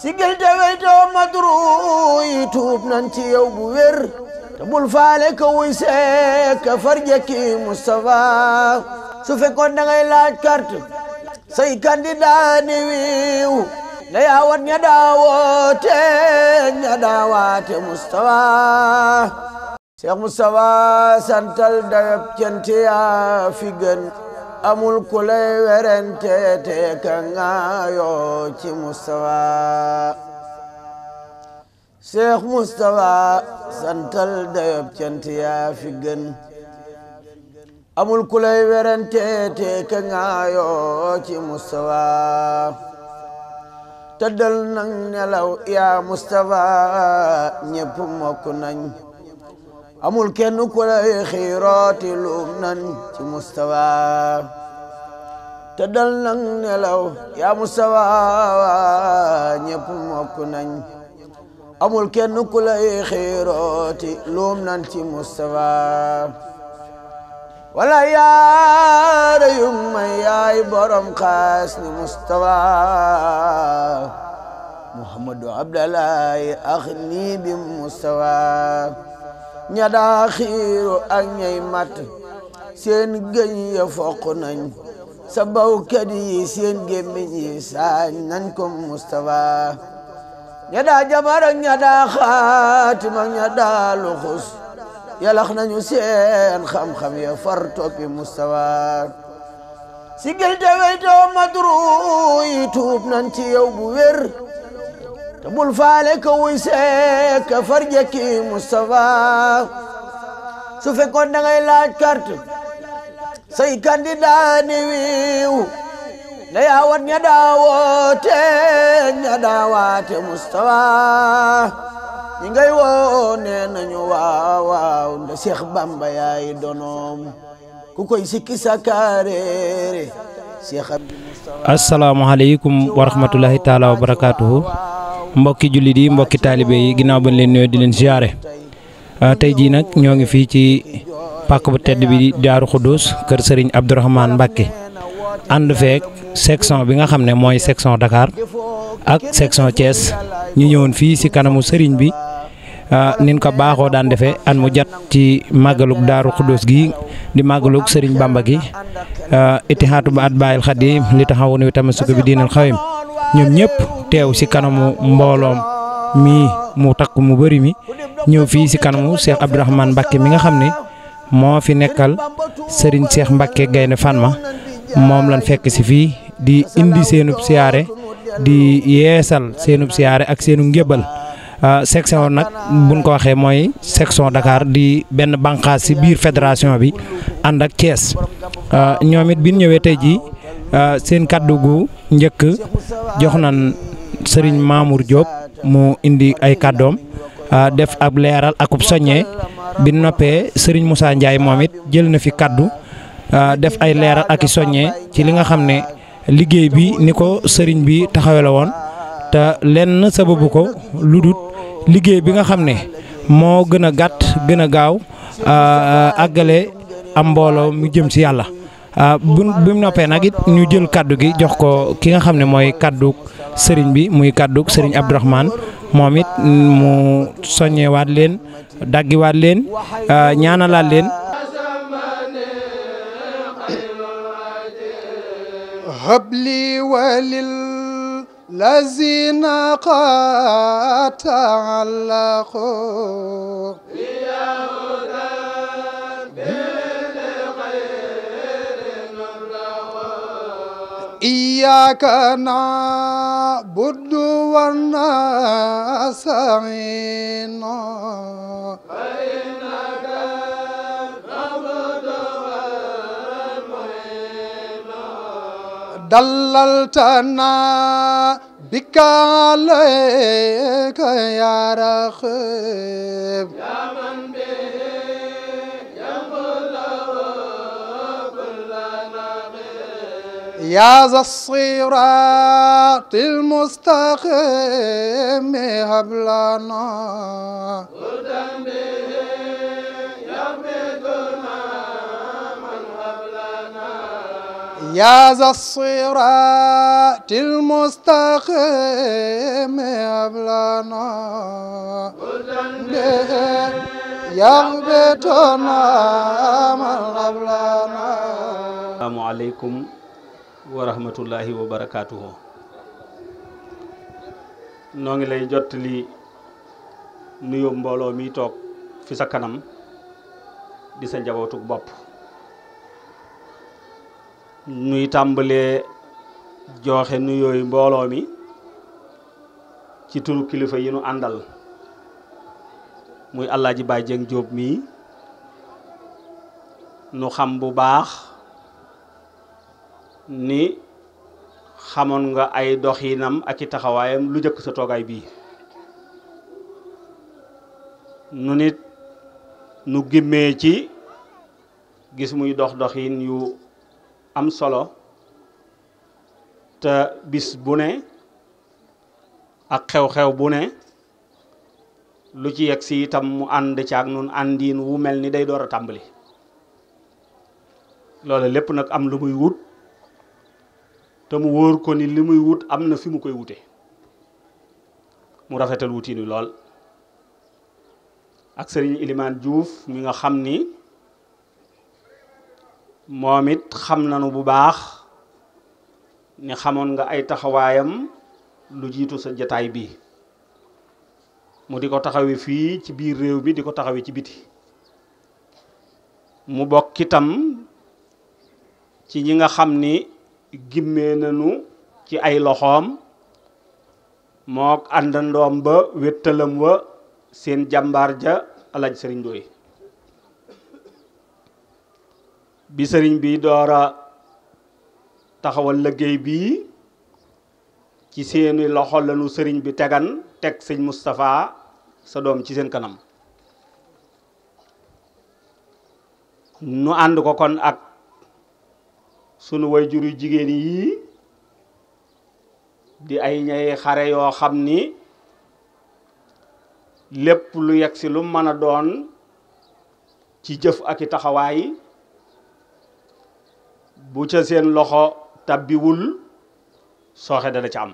sigil te weytoo madru yi tuub nan ci yow bu wér te bul faale ka wuy seek ka farjaki Moustapha su fekkoon da ngay laaj carte say candidat ni wiiw na yaawat ña daawoote ña daawaate Moustapha Cheikh Moustapha santal dayab cant yaa fi gën amul ku lay werente te ka ngaayoo ci Moustapha Cheikh Moustapha santal dayab cant yaa fi gën amul ku lay werente te ka ngaayoo ci Moustapha tëddal nang nelaw yaa Moustapha ñépp mokk nañ amul kenn ku lay xiirooti luum nan ci Moustapha tëddal nang nelaw yaa Moustapha ñépp mokk nañ amul kenn ku lay xiirooti luum nan ci Moustapha wala yaara yu may yaay borom xaas ni Moustapha Muhammadu Abdallahi ax nii bi Moustapha ña daa xiiru ak ñay mat seen gëñ ya foq nañ sa bawkat yi seen gémmiñ yi saañ nañ ko Moustapha ña daa jabar ak ña daa xaatim ak ña daa luxus yalax nañu seen xam-xam ya far toppi Moustapha sigil te weytoo madru yi tuub nan ci yow bu wér te bul faale ka wuy seek ka farjaki Moustapha su fekkoon da ngay laaj carte say candidat ni wiiw na yaawat ña daawoote ña daawaate Moustapha ñi ngay woo nee nañu waaw waaw nda Cheikh Bamba yaay donoom ku koy sikki sakaareere Cheikh Abdou Moustapha. asalaamaaleykum wa rahmatulahi taala wa barakaatuhu mbokki jullit yi mbokki taalibe yi ginnaaw bañ leen nuyoo di leen ziare tey jii nag ñoo ngi fii ci pàkk bu tedd bi Daaru Xudoos kër Serigne Abdourahmane Mbacké ànd feek section bi nga xam ne mooy section Dakar ak section Thiès ñu ñëwoon fii si kanamu Serigne bi nin ko baaxoo daan defee an mu jat ci màggalug Daaru Xudoos gi di màggalug Serigne Bamba gi itihaatu ba at baayil xadim li taxawu ni tamasuko bi diinal xawim ñoom ñëpp teew si kanamu mbooloom mii mu takk mu bëri mi ñëw fii si kanamu Cheikh Abdourahmane Mbacké mi nga xam ne moo fi nekkal Serigne Cheikh Mbacké Gaynde Fatma moom lañ fekk si fii di indi seenub siyaare di yeesal seenub siyaare ak seenu njëbbal section nag buñ ko waxee mooy section Dakar di benn bànqaas si biir fédération bi ànd ak Thiès ñoom it bi ñu ñëwee tey jii seen kaddu gu njëkk jox nañ Serigne Mamour Diop mu indi ay kaddoom def ab leeral akub soññee bi noppee Serigne Moussa Ndiaye moom it jël na fi kaddu def ay leeral ak i soññee ci li nga xam ne liggéey bi ni ko Serigne bi taxawe la woon te lenn sababu ko lu dul liggéey bi nga xam ne moo gën a gàtt gën a gaaw àggale am mbooloo mu jëm si yàlla. bu mu noppee nag it ñu jël kaddu gi jox ko ki nga xam ne mooy kaddu sëriñ bi muy kaddu sëriñ Abdourahmane moom it mu soññewaat leen daggiwaat leen ñaanalaat leen. habli walil lazina qad ta'allaqu إياك نعبد ونستعين فإنك العبد والمعين دللتنا بك عليك يا رقيب يا من به يا ذا الصراط المستقيم هب لنا هدى به يهدنا من هب لنا يا ذا الصراط المستقيم أبلنا يغبطنا من قبلنا. السلام عليكم ورحمة الله وبركاته. noo ngi lay jottali nuyoo mbooloo mi toog fi sa kanam di sa njabootug bopp. nuy tàmbalee joxe nuyooyu mbooloo mi ci turu kilifa yi nu àndal muy Alaaji Baay Jeng Jóob mii nu xam bu baax ni xamoon nga ay doxinam ak i taxawaayam lu jëkk sa toogaay bii. nu nit nu gimmee ci gis muy doxin yu am solo te bis bu ne ak xew-xew bu ne lu ci yegg si itam mu ànd ci ak nun àndiin wu mel ni day door a tàmbali. loolu lépp nag am lu muy wut te mu wóor ko ni li muy wut am na fi mu koy wute mu rafetal wutiinu lool. ak sëriñ Ilimaan Juuf mi nga xam ni moom it xam nanu bu baax ni xamoon nga ay taxawaayam lu jiitu sa jataay bi mu di ko taxawi fii ci biir réew mi di ko taxawi ci biti. mu bokk itam ci ñi nga xam ni gimmee nañu ci ay loxoom mook àndandoom ba wéttalam wa seen jàmbaar ja Alaaji Sëriñ Ndooy. bi sëriñ bi doora taxawal liggéey bii ci seeni loxo lañu sëriñ bi tegan teg sëñ Moustapha sa doom ci seen kanam. nu ànd ko kon ak sunu wayjur yu jigéen yi di ay ñay xare yoo xam ni lépp lu yegg si lu mën a doon ci jëf ak i taxawaay bu ca seen loxo tabbiwul sooxe dana ca am.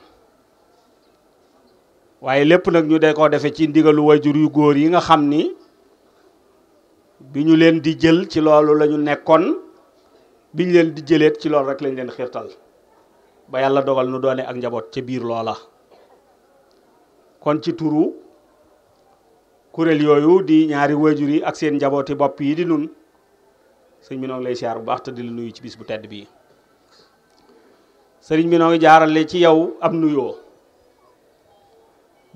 waaye lépp nag ñu de ko defe ci ndigalu wayjur yu góor yi nga xam ni bi ñu leen di jël ci loolu lañu nekkoon, bi ñu leen di jëleet ci loolu rek lañ leen xiirtal ba yàlla dogal nu doone ak njaboot ca biir loola. kon ci turu kuréel yooyu di ñaari wayjur yi ak seen njabooti bopp yi di nun sëñ bi noo ngi lay siyaar bu baax te di la nuyu ci bis bu tedd bii. sëriñ bi noo ngi jaarale ci yow am nuyoo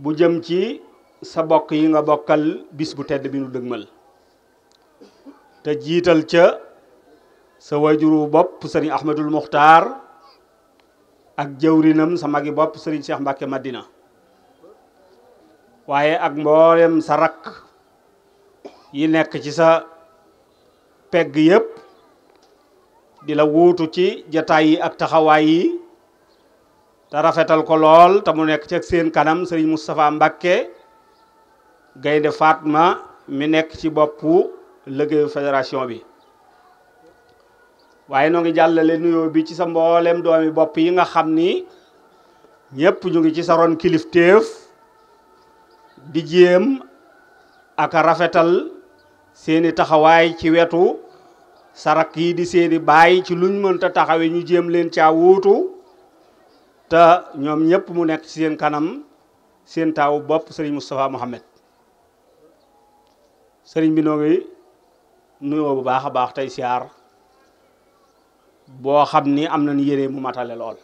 bu jëm ci sa bokk yi nga bokkal bis bu tedd bi nu dëgmal te jiital ca sa wayjuru bopp sëriñ Ahmadul Muxtaar ak jëwrinam sa magi bopp sëriñ Cheikh Mbacke Madina, waaye ak mboolem sa rakk yi nekk ci sa pegg yépp di la wuutu ci jataay yi ak taxawaay yi te rafetal ko lool te mu nekk ci ak seen kanam sëriñ Moustapha Mbacke Gaynde Fatma mi nekk ci boppu liggéeyu fédération bi. waaye noo ngi jàllale nuyoo bi ci sa mboolem doomi bopp yi nga xam ni ñépp ñu ngi ci sa ron kilifteef di jéem ak rafetal seeni taxawaay ci wetu sarak yi di seeni baay ci luñ mënta taxawe ñu jéem leen caa wuutu te ñoom ñépp mu nekk ci seen kanam seen taawu bopp sëriñ Moustapha Mohamed. sëriñ bi noo ngi nuyoo bu baax a baax tey siyaar boo xam ni am nañ yére mu matale lool.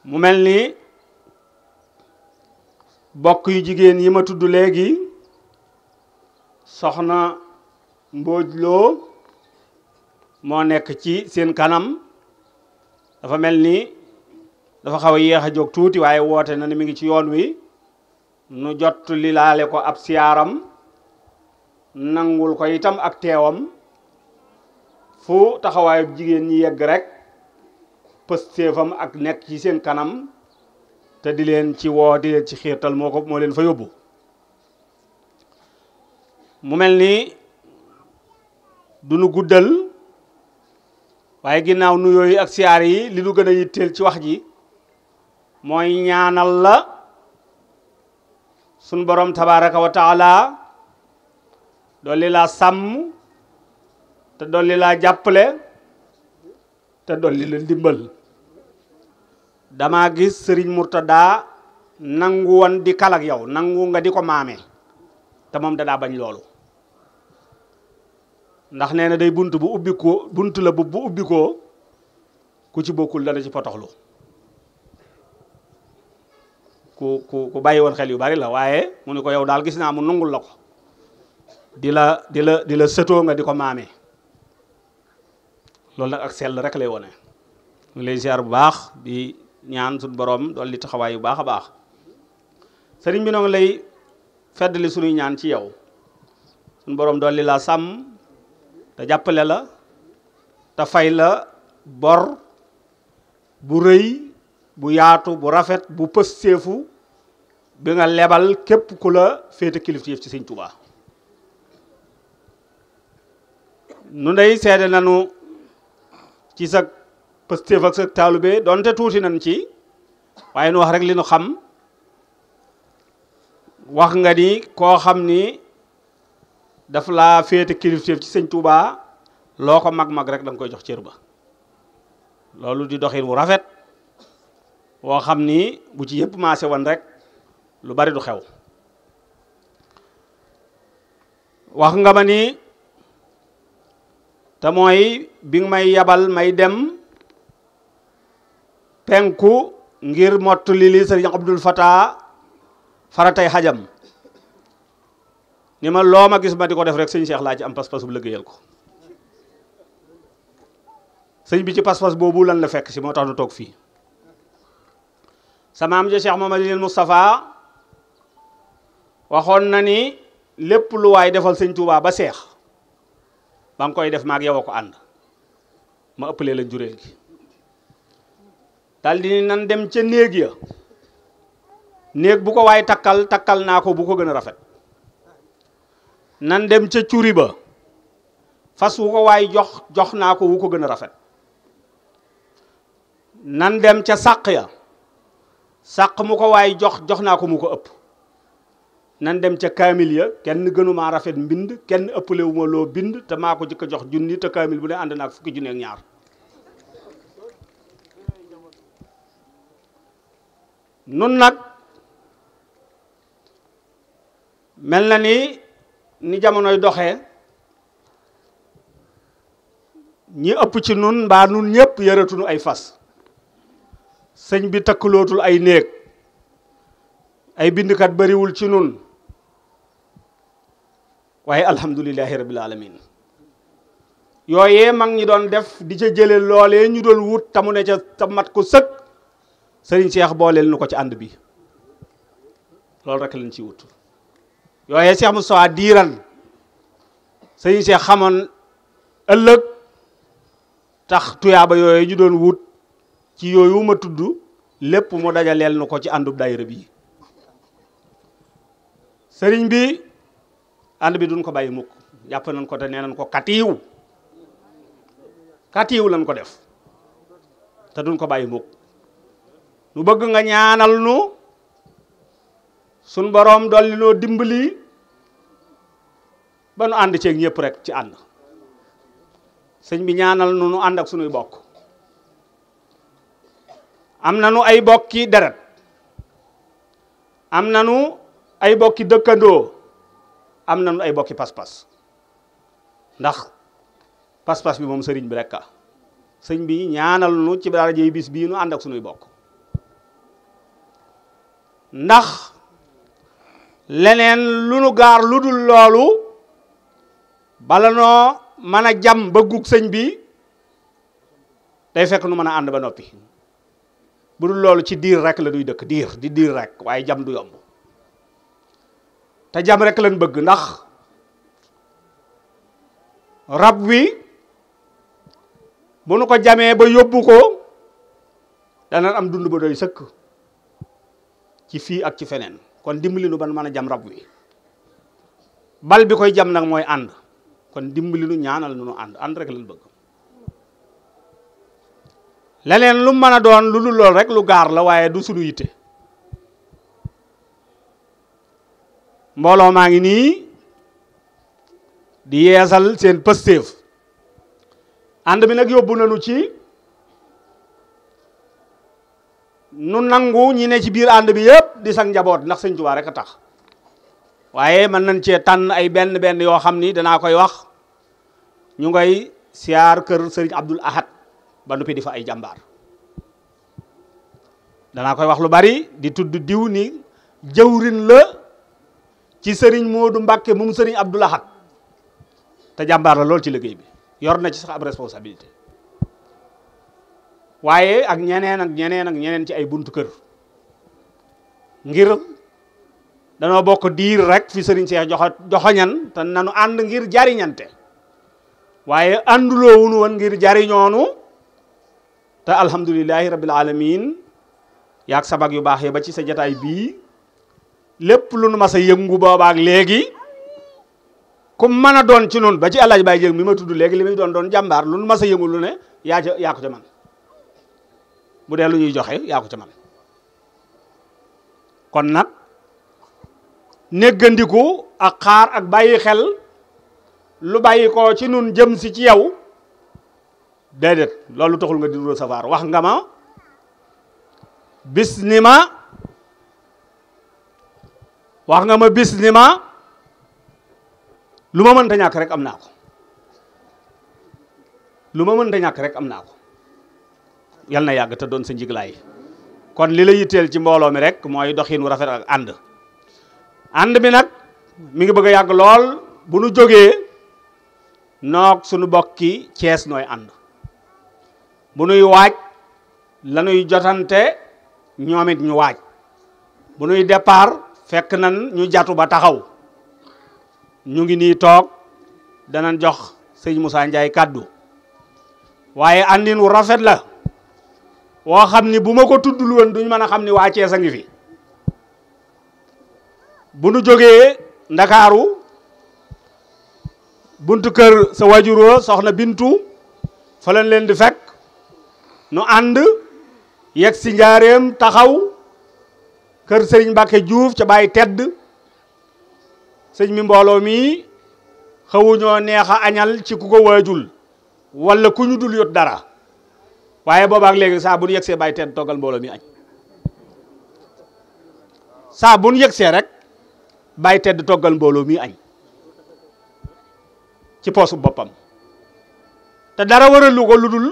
mu mel ni bokk yu jigéen yi ma tudd léegi soxna Mbóoj Lo moo nekk ci seen kanam, dafa mel ni dafa xaw a yéex a jóg tuuti waaye woote na ni mi ngi ci yoon wi nu jot li laale ko ab siyaaram nangul ko itam ak teewam fu taxawaayu jigéen ñi yegg rek pëstéefam ak nekk ci seen kanam te di leen ci woo di leen ci xiirtal moo leen fa yóbbu. mu mel ni du nu guddal waaye ginnaaw nuyoo yi ak siyaar yi li nu gën a yitteel ci wax ji mooy ñaanal la sun borom tabaraka wa taala dolli laa sàmm te dolli laa jàppale te dolli la ndimbal. dama gis Serigne Mourtada nangu woon di kalak yow nangu nga di ko maame te moom dadaa bañ loolu ndax nee na day bunt bu ubbi ko bunt la bu ubbi ko ku ci bokkul dana ci potoxlu ku bàyyi woon xel yu bari la waaye mu ne ko yow daal gis naa mu nangul la ko di la sëtoo nga di ko maame loolu nag ak sell rek lay wone mu lay ziar bu baax di ñaan suñu borom dool li taxawaay yu baax a baax sëriñ bi noo ngi lay feddali suñuy ñaan ci yow suñu borom dool li laa sàmm te jàppale la te fay la bor bu rëy bu yaatu bu rafet bu pëstéefu bi nga lebal képp ku la féete kilifteef ci sëñ Tuubaa nu ndey seede nanu ci sa pëstéef ak sa taalube doonte tuuti nañ ci waaye nu wax rek li nu xam wax nga ni koo xam ni daf laa féete kilifteef ci sëñ Tuubaa loo ko mag-mag rek da nga koy jox cër ba loolu di doxin wu rafet woo xam ni bu ci yëpp maase woon rek lu bari du xew wax nga ma ni te mooy bi nga may yabal may dem penku ngir mott li Sëriñ Abdul Fatah faratay xajam ni ma loo ma gis ma di ko def rek sëñ Cheikh laa ci am pas-pas bu liggéeyal ko sëñ bi ci pas-pas boobu lan la fekk si moo tax nu toog fii sama am ja Cheikh Mamadou Moustapha waxoon na ni lépp lu waay defal sëñ Touba ba seex ba nga koy def maag yow a ko ànd ma ëppalee la jureel gi daldi ni nan dem ca néeg ya néeg bu ko waay takkal naa ko bu ko gën a rafet nan dem ca curi ba fas wu ko waay jox naa ko wu ko gën a rafet nan dem ca sàq ya sàq mu ko waay jox naa ko mu ko ëpp nan dem ca kaamil ya kenn gënumaa rafet mbind kenn ëppalewu ma loo bind te maa ko jëkk a jox junni te kaamil bu ne ànd naak fukki junni ak ñaar nun nag mel na ni jamonoy doxee ñi ëpp ci nun mbaa nun ñëpp yëratunu ay fas sëñ bi takkalootul ay néeg ay bindkat bariwul ci nun waaye alhamdulillahi rabbil alamin yooyee mag ñi doon def di ca jële loolee ñu doon wut tamu ne ca ta mat ko sëkk sëriñ Cheikh booleel nu ko ci ànd bi loolu rek lañ ci wut yooyee Cheikh Moustapha diiran sëriñ Cheikh xamoon ëllëg tax tuyaaba yooyee ñu doon wut ci yooyu ma tudd lépp mu dajaleel nu ko ci àndub daayira bi sëriñ bi ànd bi duñ ko bàyyi mukk jàpp nañ ko te nee nañ ko katiiw lañ ko def te duñ ko bàyyi mukk nu bëgg nga ñaanal nu suñ boroom dolli noo dimbali ba nu ànd ceeg ñëpp rek ci ànd sëñ bi ñaanal nu ànd ak sunuy bokk am nanu ay bokki deret am nanu ay bokki dëkkandoo am nañu ay bokki pas-pas ndax pas-pas bi moom sëriñ bi rek a sëñ bi ñaanal nu ci darajey bis bii nu ànd ak sunuy bokk ndax leneen lu nu gaar lu dul loolu bala noo mën a jam bëggug sëñ bi day fekk nu mën a ànd ba noppi bu dul loolu ci diir rek la duy dëkk diir rek waaye jam du yomb te jam rek lañ bëgg ndax rab wi bu nu ko jamee ba yóbbu ko dana am dund ba doy sëkk ci fii ak ci feneen kon dimbali nu ban mën a jam rab wi bal bi koy jam nag mooy ànd kon dimbali nu ñaanal nu ànd rek lañ bëgg leneen lu mën a doon lu dul lool rek lu gaar la waaye du sunu yitte. mbooloo maa ngi nii di yeesal seen pëstéef ànd bi nag yóbbu nañu ci nu nangu ñi ne ci biir ànd bi yëpp di sang njaboot ndax Sëñ Tuubaa rek a tax waaye mën nañ cee tànn ay benn benn yoo xam ni danaa koy wax. ñu ngay siyaar kër sëriñ Abdul Ahad ba noppi di fa ay jàmbaar danaa koy wax lu bari di tudd diw ni jëwrin la ci sëriñ Moodu Mbàkke moom sëriñ Abdul Ahad te jàmbaar la lool ci liggéey bi yor na ci sax ab responsabilité waaye ak ñeneen ak ñeneen ak ñeneen ci ay buntu kër ngir danoo bokk diir rek fi sëriñ Seex joxoñan te nanu ànd ngir jariñante waaye ànduloo wunu woon ngir jariñoonu te alhamdulillahi rabbil alamin yaag sabag yu baax yi ba ci sa jataay bii lépp lu nu mas a yëngu boobaak léegi ku mën a doon ci noonu ba ci Alaaji Baay Jéeg mi ma tudd léegi li muy doon jàmbaar lu nu mas a yëngu lu ne yaa ko ca man bu dee lu ñuy joxe yaa ko ca man kon nag néggandiku ak xaar ak bàyyi xel lu bàyyi ko ci nun jëm si ci yow déedéet loolu taxul nga di recevoir wax nga ma bis ni ma wax nga ma bis ni ma lu ma mënta ñàkk rek am naa ko lu ma mënta ñàkk rek am naa ko yal na yàgg te doon sa njiglaay kon li la yitteel ci mbooloo mi rek mooy doxin wu rafet ak ànd bi nag mi ngi bëgg a yàgg lool bu nu jógee noog suñu bokki Cees nooy ànd bu nuy waaj la nuy jotante ñoom it ñu waaj bu nuy départ fekk nan ñu jatu ba taxaw ñu ngi nii toog danañ jox sëñ Moussa Ndiaye kàddu waaye àndin wu rafet la woo xam ni bu ma ko tuddul woon duñ mën a xam ni waa Cees a ngi fi bu nu jógee Ndakaaru buntu kër sa wajuroo soxna Bintu fa lañ leen di fekk nu ànd yegg si njaareem taxaw kër sëriñ Mbàkke Juuf ca bàyyi tedd sëñ mi mbooloo mi xawuñoo neex a añal ci ku ko waajul wala ku ñu dul yot dara waaye boobaak léegi saa bu nu yegsee bàyyi tedd toggal mbooloo mi añ saa bu nu yegsee rek bàyyi tedd toggal mbooloo mi añ ci poosu boppam te dara waralu ko lu dul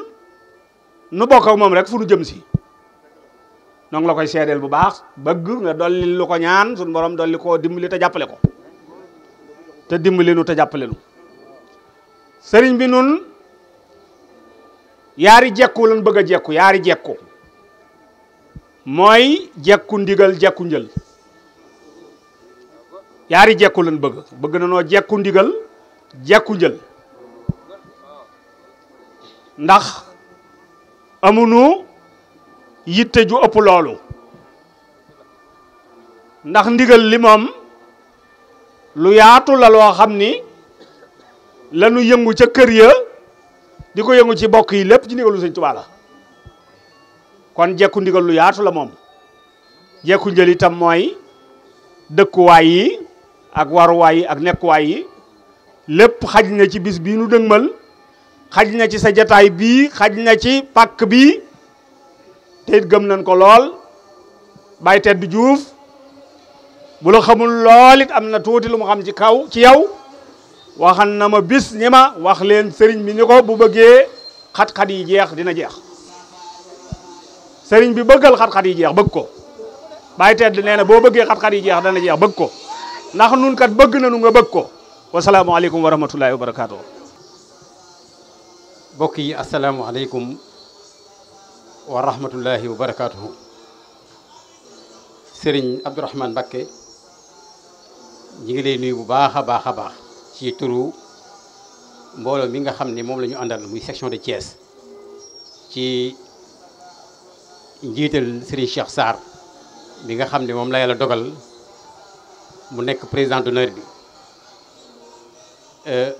nu bokk ak moom rek fu nu jëm si noonu la koy seedeel bu baax bëgg nga dolli lu ko ñaan suñu borom dolli koo dimbali te jàppale ko te dimbali nu te jàppale nu sëriñ bi nun yaari jekku lan bëgg a jekku yaari jekku mooy jekku ndigal jekku njël yaari jekku lan bëgg na noo jekku ndigal jekku njël ndax amunu yitte ju ëpp loolu ndax ndigal li moom lu yaatu la loo xam ni lanu yëngu ca kër ya di ko yëngu ci bokk yi lépp ci ndigalu Sëñ Tuubaa la kon jekku ndigal lu yaatu la moom jekku njël itam mooy dëkkuwaay yi ak waruwaay yi ak nekkuwaay yi lépp xaj na ci bis bii nu dëgmal xaj na ci sa jataay bii xaj na ci pàkk bii te it gëm nañ ko lool Baye Tedd Juuf bu la xamul lool it am na tuuti lu mu xam ci kaw ci yow waxan na ma bis ni ma wax leen sëriñ bi ni ko bu bëggee xat-xat yi jeex dina jeex sëriñ bi bëggal xat-xat yi jeex bëgg ko Baye Tedd nee na boo bëggee xat-xat yi jeex dana jeex bëgg ko ndax nun kat bëgg nañu nga bëgg ko wasalaamaaleykum wa rahmatullahi wa barakaatu. mbokk yi asalaamaaleykum wa rahmatullahi wa barakaatuhu. Serigne Abdourahmane Mbacké ñi ngi lay nuyu bu baax a baax a baax ci turu mbooloo mi nga xam ne moom la ñu àndal muy section de Thiès ci njiital Serigne Cheikh Sarr bi nga xam ne moom la yàlla dogal mu nekk président d'honneur bi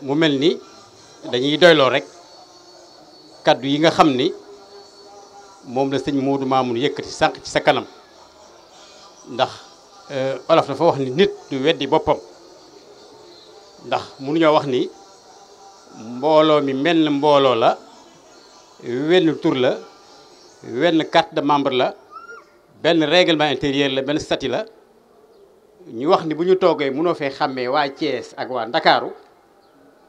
mu mel ni dañuy doyloo rek kaddu yi nga xam ni moom la sëñ Modou Mamoun yëkkati sànq ci sa kanam ndax olof dafa wax ni nit du weddi boppam ndax mënuñoo wax ni mbooloo mi menn mbooloo la wenn tur la wenn carte de membre la benn règlement intérieur la benn statut la ñu wax ni bu ñu toogee mënoo fee xàmmee waa Thiès ak waa Ndakaaru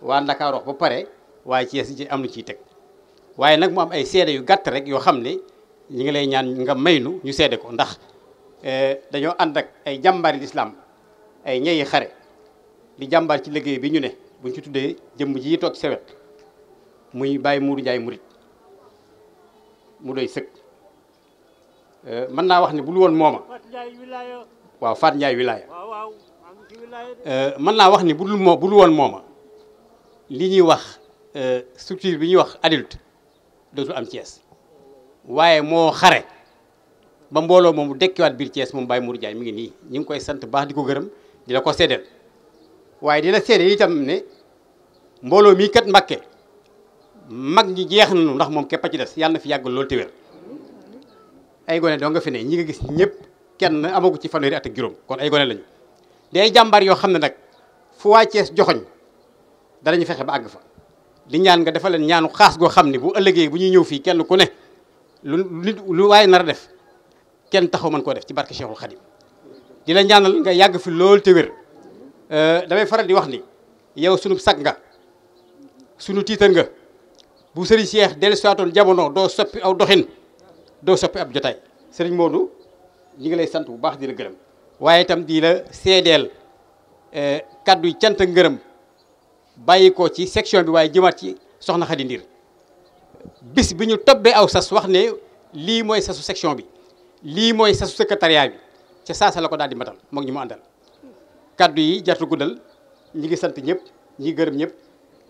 wax ba pare waa Thiès ci am lu ciy teg waaye nag mu am ay seede yu gàtt rek yoo xam ne ñi ngi lay ñaan nga maynu ñu seede ko ndax dañoo ànd ak ay jàmbaari lislaam ay ñeyi xare di jàmbaar ci liggéey bi ñu ne buñ ci tuddee jëmm ji toog ci sewet muy Baye Mourou Ndiaye murit mu doy sëkk mën naa wax ne bu lu woon mooma waaw Fat Ndiaye wilaya mën naa wax ni bu lu woon mooma li ñuy wax structure bi ñuy wax adulte dootul am Thiès waaye moo xare ba mbooloo moomu dekkiwaat biir Thiès moom Baye Mourou Ndiaye mi ngi nii ñu ngi koy sant baax di ko gërëm di la ko seddeel waaye di la seede itam ne mbooloo mii kat Mbàkke mag ñi jeex nañu ndax moom képp a ci des yàlla na fi yàgg loolu te wér ay gone doo nga fi ne ñi nga gis ñëpp kenn amagu ci fanweeri at ak juróom kon ay gone lañu day jàmbaar yoo xam ne nag fu waa Thiès joxoñ danañu fexe ba àgg fa di ñaan nga defal leen ñaanu xaas goo xam ne bu ëllëgee bu ñuy ñëw fii kenn ku ne lu waaye nar a def kenn taxaw mën koo def ci barke Cheikhul Khadim di la ñaanal nga yàgg fi loolu te wér damay faral di wax ni yow sunu sag nga sunu tiitar nga bu sëriñ Cheikh dellusiwaatoon jamono doo soppi aw doxin doo soppi ab jotaay sëriñ Modou ñi ngi lay sant bu baax di la gërëm waaye itam di la seedeel kaddu yi cant ak ngërëm bàyyi ko ci section bi waaye jëmaat ci soxna Khady Ndir bis bi ñu tobbee aw sas wax ne lii mooy sasu section bi lii mooy sasu secrétariat bi ca saasa la ko daal di matal moog ñi mu àndal kaddu yi jartu guddal ñi ngi sant ñëpp ñi gërëm ñëpp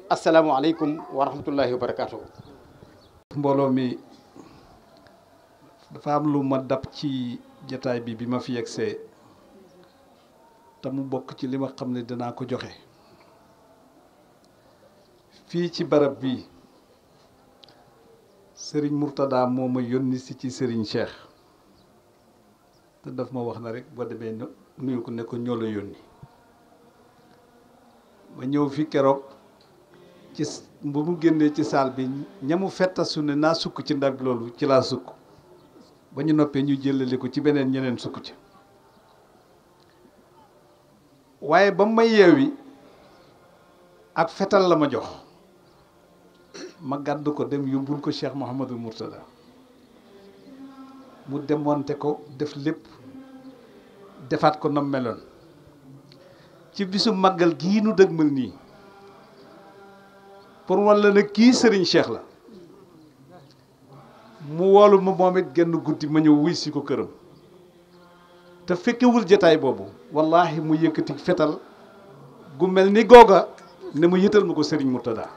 asalaamualeykum wa rahmatullahi wa barakaatu. mbooloo mi dafa am lu ma dab ci jataay bi ma fi yegsee te mu bokk ci li ma xam ne danaa ko joxe fii ci barab bi sëriñ Mourtada moo ma yónni si ci sëriñ Cheikh te daf ma wax na rek boo demee nuyu ko ne ko ñoo la yónni ma ñëw fi keroog ci bu mu génnee ci saal bi ñamu fettasu ne naa sukk ci ndab loolu ci laa sukk ba ñu noppee ñu jëlale ko ci beneen ñeneen sukk ci waaye ba may yeewi ak fetal la ma jox ma gàddu ko dem yóbbul ko Cheikh Mouhamadul Mourtada mu démonté ko def lépp defaat ko nam meloon ci bisu màggal gii nu dëgmal nii pour walla na kii sëriñ Cheikh la mu woolu ma moom it genn guddi ma ñëw wuy si ko këram te fekkewul jataay boobu wallahi mu yëkkati fetal gu mel ni googa ne mu yëtal ma ko sëriñ Mourtada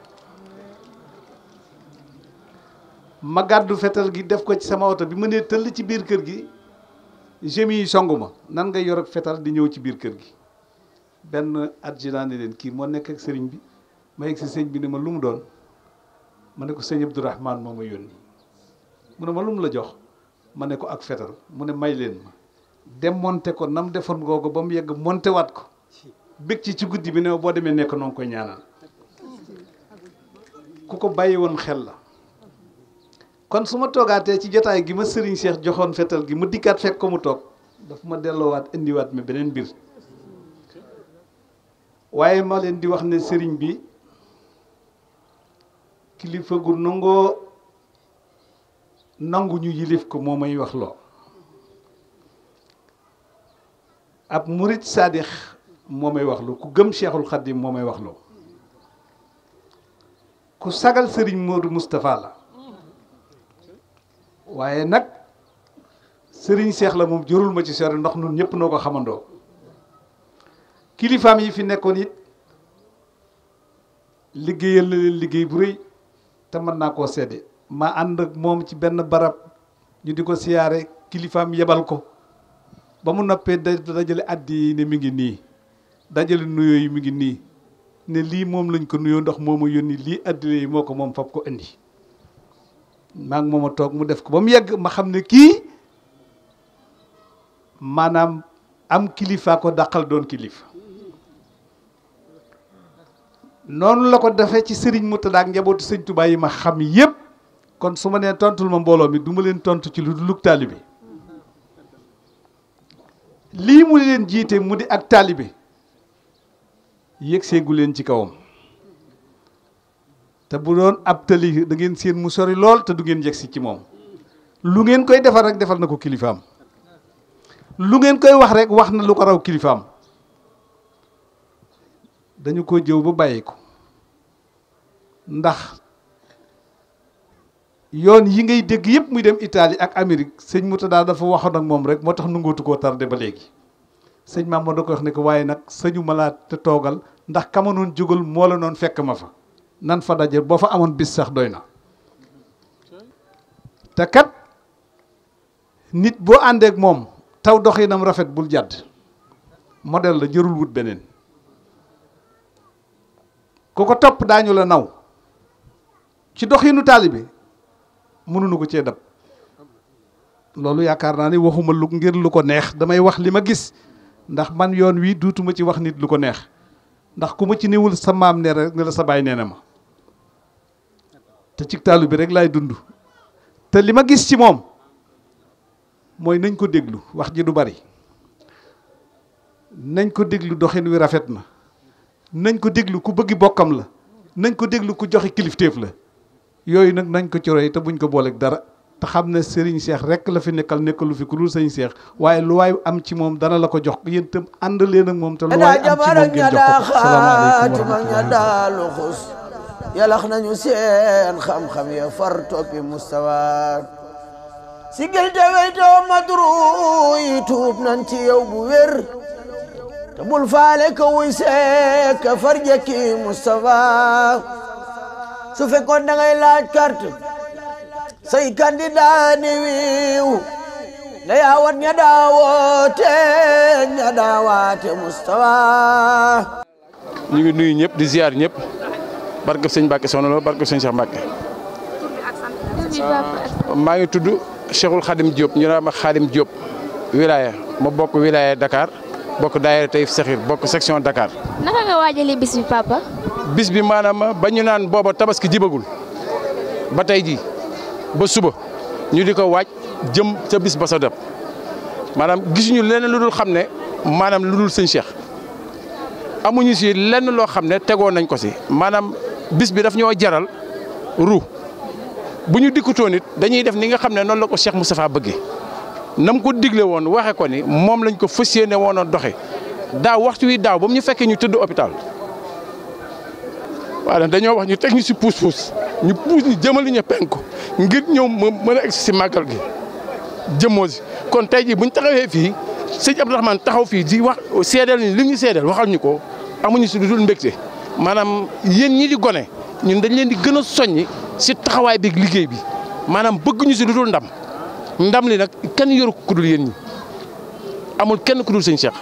ma gàddu fetal gi def ko ci sama oto bi ma nee tëll ci biir kër gi jeunes yi songu ma nan nga yor ak fetal di ñëw ci biir kër gi benn adjudant ne leen kii moo nekk ak sëriñ bi ma yegg si sëñ bi ne ma lu mu doon ma ne ko sëñ Abdourahmane moo ma yónni mu ne ma lu mu la jox ma ne ko ak fetal mu ne may leen ma démonté ko nam defoon googu ba mu yegg monté waat ko bég ci guddi bi ne ma boo demee nekk noonu koy ñaanal ku ko bàyyi woon xel la kon su ma toogaatee ci jotaay gi ma sëriñ Cheikh joxoon fetal gi ma dikkaat fekk ko mu toog daf ma delloowaat indiwaat mi beneen mbir waaye ma leen di wax ne sëriñ bi kilifa gu nangu ñu yilif ko moo may wax loo ab murit saadix moo may wax loo ku gëm Cheikhul Khadim moo may wax loo ku sagal sëriñ Modou Moustapha la waaye nag sëriñ Cheikh la moom jërul ma ci sori ndax nun ñëpp noo ko xamandoo kilifaam yi fi nekkoon it liggéeyal na leen liggéey bu rëy te mën naa koo sedde ma ànd ak moom ci benn barab ñu di ko siyaare kilifaam yebal ko ba mu noppee dajale addi yi ne mi ngi nii dajale nuyoo yi mi ngi nii ne lii moom lañ ko nuyoo ndax moo ma yónni lii addi yi moo ko moom fab ko indi maa ngi moom a toog mu def ko ba mu yegg ma xam ne kii maanaam am kilifa ko dàqal doon kilifa. noonu la ko defee ci Serigne Moutada ak njabootu Sëñ Tuubaa yi ma xam yépp kon su ma nee tontul ma mbooloo mi du ma leen tontu ci lu dul taalibe lii mu leen jiite mu di ak taalibe yëg seegu leen ci kawam te bu doon ab tali da ngeen seen mu sori lool te du ngeen yegsi ci moom lu ngeen koy defal rek defal na ko kilifaam lu ngeen koy wax rek wax na lu ko raw kilifaam dañu ko jëw ba bàyyi ko ndax yoon yi ngay dégg yëpp muy dem Italie ak Amérique sëñ Moutada dafa waxoon ak moom rek moo tax nangootu koo tardé ba léegi sëñ maam moo da ko wax ne ko waaye nag sëñu ma laa te toogal ndax kama noon jógal moo la noon fekk ma fa nan fa daje boo fa amoon bis sax doy na te kat nit boo àndeek moom taw doxinam rafet bul jàdd modèle la jërul wut beneen ku ko topp daañu la naw ci doxinu taalibe mënuñu ko cee dab loolu yaakaar naa ni waxuma lu ngir lu ko neex damay wax li ma gis ndax man yoon wi duutuma ci wax nit lu ko neex ndax ku ma ci newul sa maam ne rek ne la sa baay nee na ma te ci taalibe rek laay dund te li ma gis ci moom mooy nañ ko déglu wax ji du bari nañ ko déglu doxin wi rafet na nañ ko déglu ku bëggi bokkam la nañ ko déglu ku joxe kilifteef la yooyu nag nañ ko ci roy te buñ ko booleeg dara te xam ne Serigne Cheikh rek la fi nekkalu fi ku dul Serigne Cheikh waaye lu waay am ci moom dana la ko jox yéen itam ànd leen ak moom te lu waay am ci moom ngeen jox ko salaamaaleykum wa rahmatulah. yalax nañu seen xam-xam ya far toppi mustawa sigil te weytoo madru yi tuub nañ ci yow bu wér te bul faale ka wuy see ka farjaki Moustapha su fekkoon da ngay laaj carte say candidat ni wiiw na yaawat ña daawoote ña daawaate Moustapha. ñu ngi nuyu ñëpp di ziar ñëpp barke sëñ Mbacke Soxna Lo barke sëñ Cheikh Mbacke. maa ngi tudd Cheikhul Khadim Diop ñu naan ma Khadim Diop wilaya ma bokk wilaya Dakar. bokk daayira Taïf Sakhir bokk section Dakar. naka nga waajalee bis bi papa. bis bi maanaam ba ñu naan booba tabaski jibagul ba tey jii ba suba ñu di ko waaj jëm ca bis ba sa dëpp maanaam gisuñu lenn lu dul xam ne maanaam lu dul sëñ Cheikh amuñu si lenn loo xam ne tegoon nañ ko si maanaam bis bi daf ñoo jaral ru bu ñu dikkutoon nit dañuy def ni nga xam ne noonu la ko Cheikh Moustapha bëggee. nam ko digle woon waxe ko ni moom lañ ko fas yéene woon a doxe daaw waxtu wi daaw ba mu ñu fekkee ñu tëdd hôpital waaw dañoo wax ñu teg ñu si puus ñu jëmali ñu penku ngir ñëw mën a egg si màggal gi jëmmoo si kon tey jii buñ taxawee fii sëñ Abdourahmane taxaw fii di wax seedeel ni li ñu seedeel waxal ñu ko amuñu si lu dul mbégte maanaam yéen ñi di gone ñun dañ leen di gën a soññi si taxawaay bi liggéey bi maanaam bëgguñu si lu dul ndam li nag kenn yoru ku dul yéen ñi amul kenn ku dul sëñ Cheikh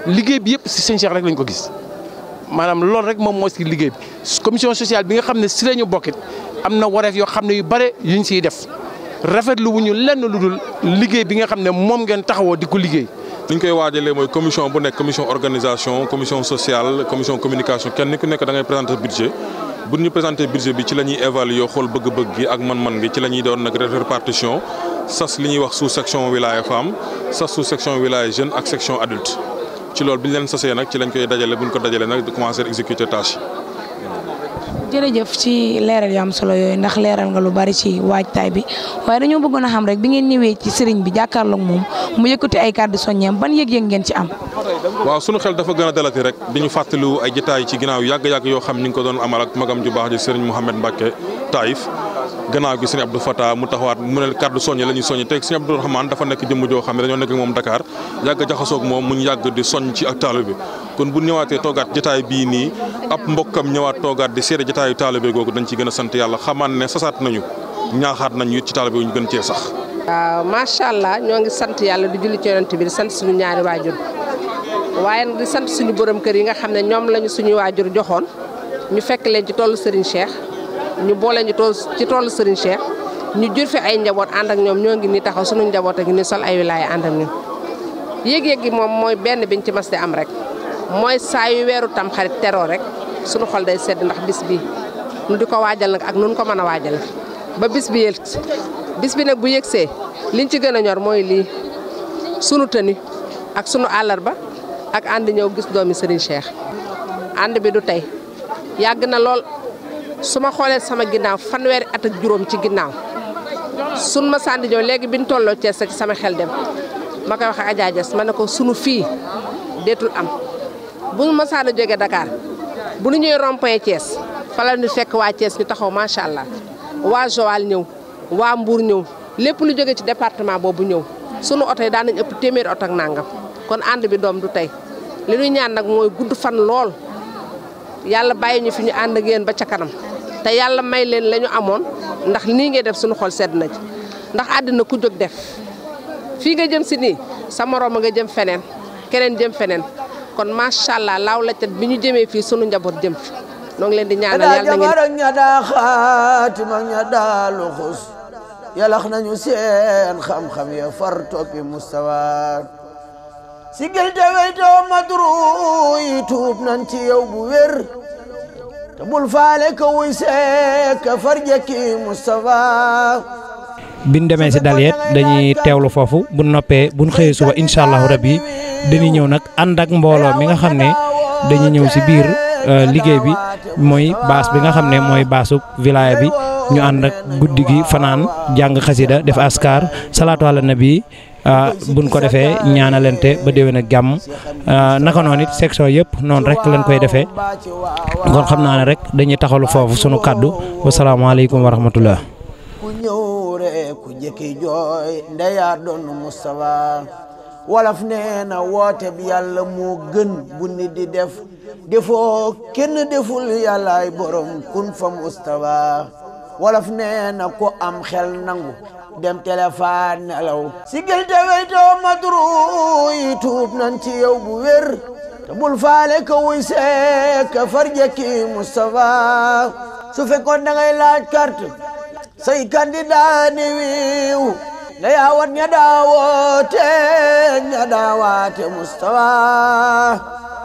liggéey bi yëpp si sëñ Cheikh rek lañ ko gis maanaam loolu rek moom moo si liggéey bi commission sociale bi nga xam ne si la ñu bokkit am na wareef yoo xam ne yu bare yuñ siy def rafetlu wuñu lenn lu dul liggéey bi nga xam ne moom ngeen taxawoo di ko liggéey. li ñu koy waajalee mooy commission bu nekk commission organisation commission sociale commission communication kenn ku nekk da ngay présenter budget bu ñu présenter budget bi ci la ñuy évaluer xool bëgg-bëgg gi ak man-man gi ci la ñuy doon nag répartition sas li ñuy wax sous section wilaya femme sas sous section wilaya jeune ak section adulte ci loolu bi ñu leen sasee nag ci lañ koy dajale bu ñu ko dajalee nag di commencer exécuter tâche yi. jërëjëf ci leeral yu am solo yooyu ndax leeral nga lu bari ci waajtaay bi waaye dañoo bëggoon a xam rek bi ngeen ñëwee ci sëriñ bi jàkkaarloog moom mu yëkkati ay kàddu soññeem ban yëg-yëg ngeen ci am. waaw sunu xel dafa gën a dalati rek di ñu fàttaliwu ay jotaay ci ginnaaw yàgg-yàgg yoo xam ni ñu ko doon amal ak magam ju baax ji sëriñ Mouhamed Mbacke Taïf gannaaw gi sëriñ Abdou Fatah mu taxawaat mu ne kàddu soññe la ñuy soññe teg sëriñ Abdou Rahmane dafa nekk jëmm joo xam ne dañoo nekk moom Dakar yàgg jaxasoog moom mu ñu yàgg di soññ ci ak taalibe bi kon bu ñëwaatee toogaat jotaay bii nii ab mbokkam ñëwaat toogaat di seede jotaayu taalibe googu dañ ci gën a sant yàlla xamaan ne sasaat nañu ñaaxaat nañu it ci taalibe ñu gën cee sax. waaw macha allah ñoo ngi sant yàlla di julli ci yonent bi di sant suñu ñaari waajur waaye nag di sant suñu borom kër yi nga xam ne ñoom lañu suñu waajur joxoon ñu fekk leen ci tollu Serigne Cheikh ñu boole ñu ci tollu Serigne Cheikh ñu jur fi ay njaboot ànd ak ñoom ñoo ngi ni taxaw suñu njaboot ak ni sol ay wilaaya ànd ak ñun yëg-yëg gi moom mooy benn biñ ci mas di am rek mooy saa yu weeru tam xarit teroo rek suñu xol day sedd ndax bis bi nu di ko waajal nag ak nun ko mën a waajal ba bis bi yëg bis bi nag bu yëgsee liñ ci gën a ñor mooy lii sunu tëni ak sunu àllarba ak ànd ñëw gis doomi Serigne Cheikh ànd bi du tey yàgg na lool su ma xoolee sama ginnaaw fanweeri at ak juróom ci ginnaaw sun ma sànni ñëw léegi biñ tolloo Thiès rek sama xel dem ma koy wax ak Adja Dias ma ne ko sunu fii deetul am bu ma sànni jógee Dakar bu ñu ñëwee rond-point Thiès fa la ñu fekk waa Thiès ñu taxaw macha allah waa Joal ñëw waa Mbour ñëw lépp lu jóge ci département boobu ñëw sunu oto yi daan nañ ëpp téeméeri oto ak nangam kon ànd bi doom du tey li ñuy ñaan nag mooy gudd fan lool yàlla bàyyi ñu fi ñu ànd ak yéen ba ca kanam te yàlla may leen la ñu amoon ndax nii ngay def suñu xol sedd na ci ndax àddina ku jóg def fii nga jëm si nii sa morom nga jëm feneen keneen jëm feneen kon macha allah laaw la cat bi ñu jëmee fii sunu njaboot jëm fi noo ngi leen di ñaanal yàlla ngeen ña daa xaatim ak ña daa luxus yalax nañu seen xam-xam ya far toppi mustawa sigil te weytoo madru yi tuub nañ ci yow bu wér te bul faale ka wuy seek ka far jekki mustawa biñ demee si dal yeet dañuy teewlu foofu bu noppee buñ xëyee suba incha allahu rabbi dañuy ñëw nag ànd ak mbooloo mi nga xam ne dañuy ñëw si biir liggéey bi mooy baas bi nga xam ne mooy baasu wilaya bi ñu ànd ak guddi gi fanaan jàng xasida def askar salaatu ala nabi buñ ko defee ñaanalante ba déwén ak jàmm naka noonu it section yëpp noonu rek lañ koy defee kon xam naa ne rek dañuy taxalu foofu sunu kaddu wasalaamaaleykum wa rahmatullah ku ñëw rek ku jëkki jooy ndeyaa doon Mustafa wolof nee na woote bi yàlla moo gën bu nit di def defoo kenn deful yàllaay borom kun fa Mustafa wolof nee na ku am xel nangu dem téléphone nelaw sigil te weytoo madru yi tuub nañ ci yow bu wér te bul faale ka wuy seek ka far jekki Mustafa su fekkoon da ngay laaj carte say candidat ni wiiw na yaawat ña daawoote ña daawaate Mustafa